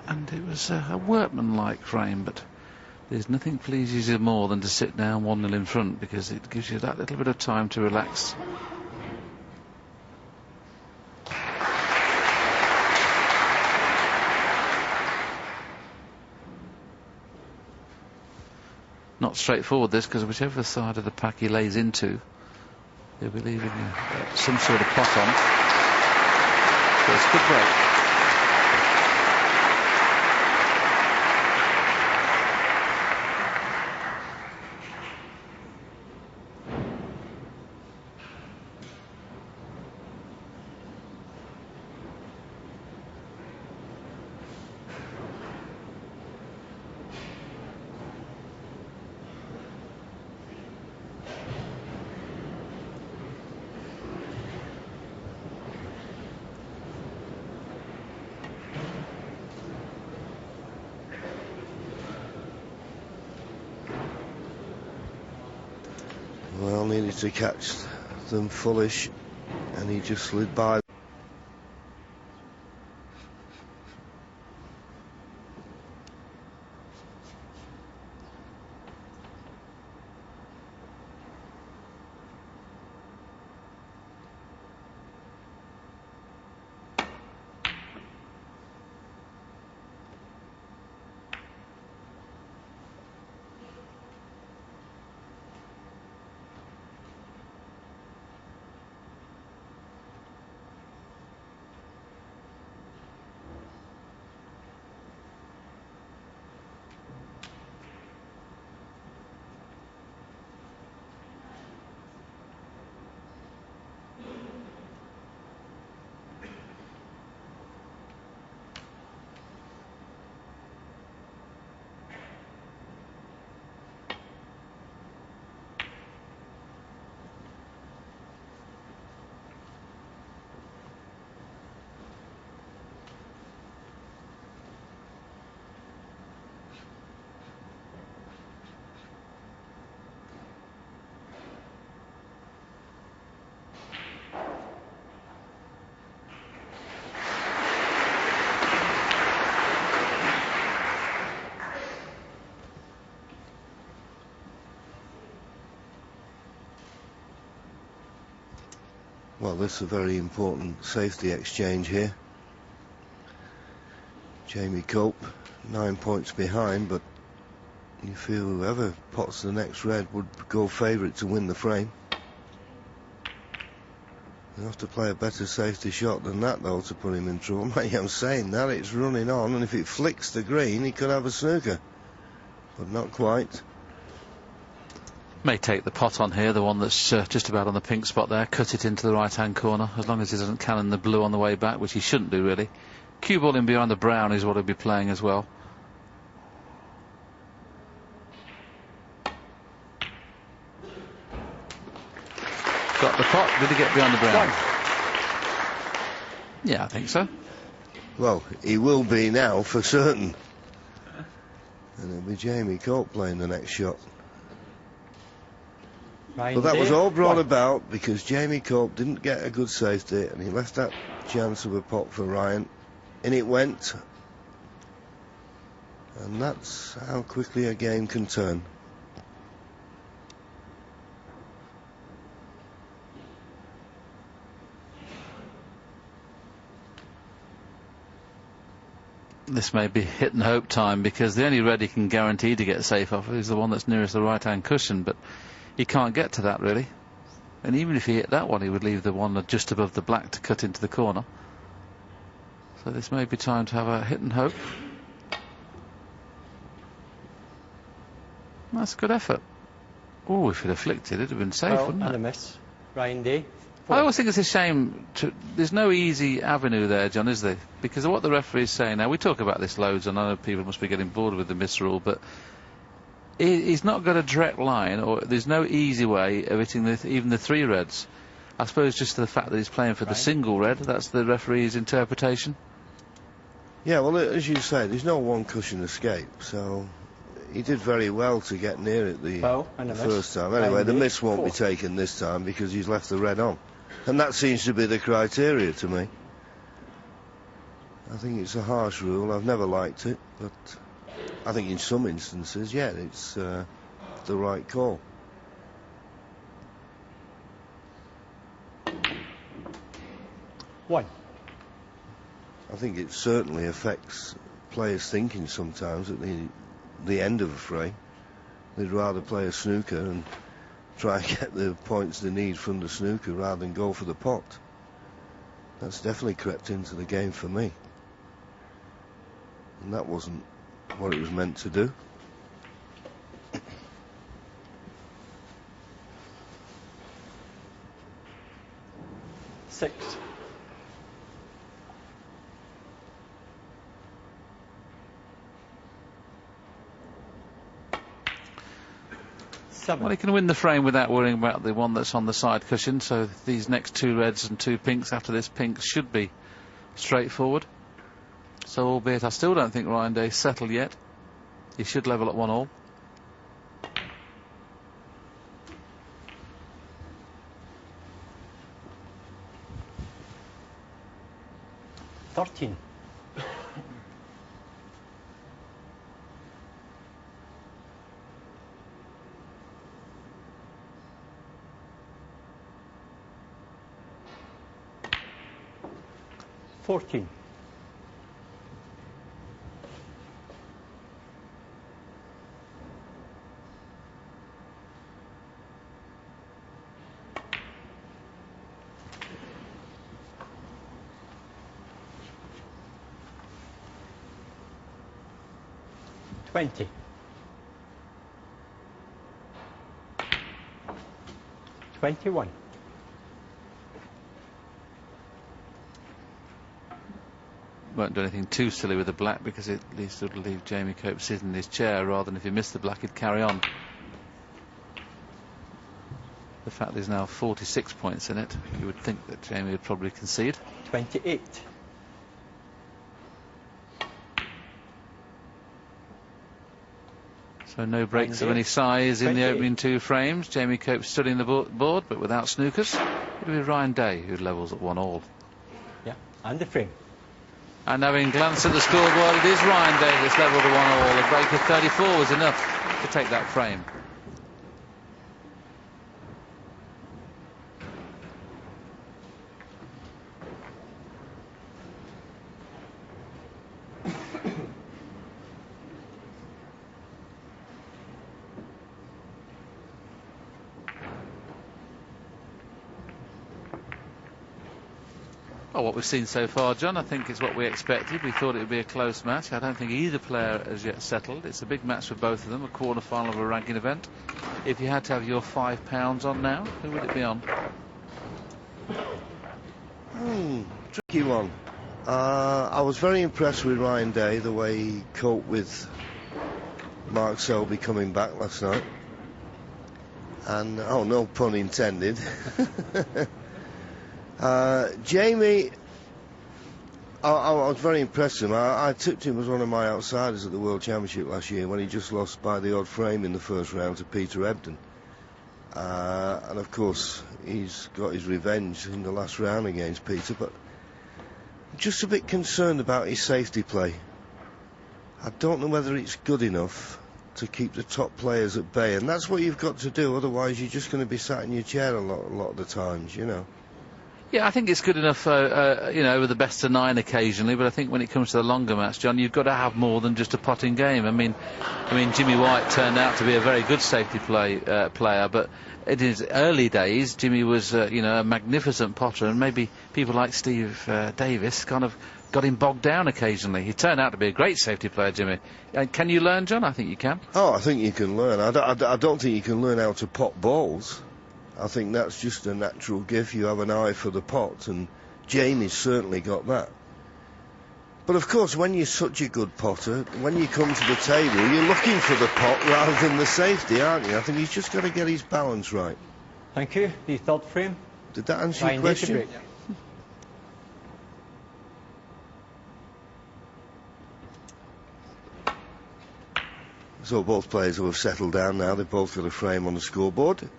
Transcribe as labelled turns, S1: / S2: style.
S1: and it was a workmanlike frame, but there's nothing pleases you more than to sit down 1-0 in front, because it gives you that little bit of time to relax. Not straightforward this, because whichever side of the pack he lays into, he'll be leaving some sort of pot on. But it's a good break.
S2: Well, needed to catch them fullish, and he just slid by. Well, this is a very important safety exchange here. Jamie Cope 9 points behind, but you feel whoever pots the next red would go favourite to win the frame. You have to play a better safety shot than that, though, to put him in trouble. I'm saying that, it's running on, and if it flicks the green, he could have a snooker, but not quite.
S1: May take the pot on here, the one that's just about on the pink spot there, cut it into the right-hand corner, as long as he doesn't cannon the blue on the way back, which he shouldn't do, really. Cue ball in behind the brown is what he'll be playing as well. Got the pot, did he get behind the brown? Yeah, I think so.
S2: Well, he will be now, for certain. And it'll be Jamie Cope playing the next shot. But that was all brought about because Jamie Cope didn't get a good safety, and he left that chance of a pot for Ryan. In it went. And that's how quickly a game can turn.
S1: This may be hit and hope time, because the only red he can guarantee to get safe off is the one that's nearest the right-hand cushion, but he can't get to that, really. And even if he hit that one, he would leave the one just above the black to cut into the corner. So this may be time to have a hit and hope. That's a good effort. Oh, if he'd have flicked it, it'd have been safe, wouldn't it?
S3: And a miss. Ryan D.
S1: I always think it's a shame. There's no easy avenue there, John, is there? Because of what the referee's saying now. We talk about this loads, and I know people must be getting bored with the miss rule, but he's not got a direct line, or there's no easy way of hitting even the three reds. I suppose just the fact that he's playing for the single red, that's the referee's interpretation.
S2: Yeah, well, as you say, there's no one cushion escape, so he did very well to get near it the first time. Anyway, the miss won't be taken this time because he's left the red on. And that seems to be the criteria to me. I think it's a harsh rule. I've never liked it, but I think in some instances, yeah, it's the right call.
S3: One.
S2: I think it certainly affects players' thinking sometimes at the end of a fray. They'd rather play a snooker and try and get the points they need from the snooker rather than go for the pot. That's definitely crept into the game for me. And that wasn't what it was meant to do.
S3: Six.
S1: Well, he can win the frame without worrying about the one that's on the side cushion, so these next 2 reds and 2 pinks after this pink should be straightforward. So, albeit I still don't think Ryan Day's settled yet, he should level at 1-all.
S3: $13. 14. $20. 21.
S1: Won't do anything too silly with the black because at least it'll leave Jamie Cope sitting in his chair rather than if he missed the black he'd carry on. The fact there's now 46 points in it, you would think that Jamie would probably concede.
S3: 28.
S1: So no breaks of any size in the opening 2 frames. Jamie Cope stood in the board but without snookers. It'll be Ryan Day who levels at 1-all.
S3: Yeah, and the frame.
S1: And having glanced at the scoreboard, it is Ryan Day that's levelled at 1-all. A break of 34 was enough to take that frame. Well, what we've seen so far, John, I think is what we expected. We thought it would be a close match. I don't think either player has yet settled. It's a big match for both of them, a quarter-final of a ranking event. If you had to have your £5 on now, who would it be on?
S2: Tricky one. I was very impressed with Ryan Day, the way he coped with Mark Selby coming back last night. And, oh, no pun intended. Jamie, I was very impressed with him. I tipped him as one of my outsiders at the World Championship last year when he just lost by the odd frame in the first round to Peter Ebden. And of course he's got his revenge in the last round against Peter, but just a bit concerned about his safety play. I don't know whether it's good enough to keep the top players at bay, and that's what you've got to do, otherwise you're just going to be sat in your chair a lot of the times, you know.
S1: Yeah, I think it's good enough, you know, with the best of 9 occasionally, but I think when it comes to the longer match, John, you've got to have more than just a potting game. I mean, Jimmy White turned out to be a very good safety player, but in his early days, Jimmy was, you know, a magnificent potter, and maybe people like Steve Davis kind of got him bogged down occasionally. He turned out to be a great safety player, Jimmy. Can you learn, John? I think you can.
S2: Oh, I think you can learn. I don't think you can learn how to pot balls. I think that's just a natural gift. You have an eye for the pot, and Jamie's certainly got that. But of course, when you're such a good potter, when you come to the table, you're looking for the pot rather than the safety, aren't you? I think he's just got to get his balance right.
S3: Thank you. The third frame.
S2: Did that answer your question? So both players have settled down now. They've both got a frame on the scoreboard.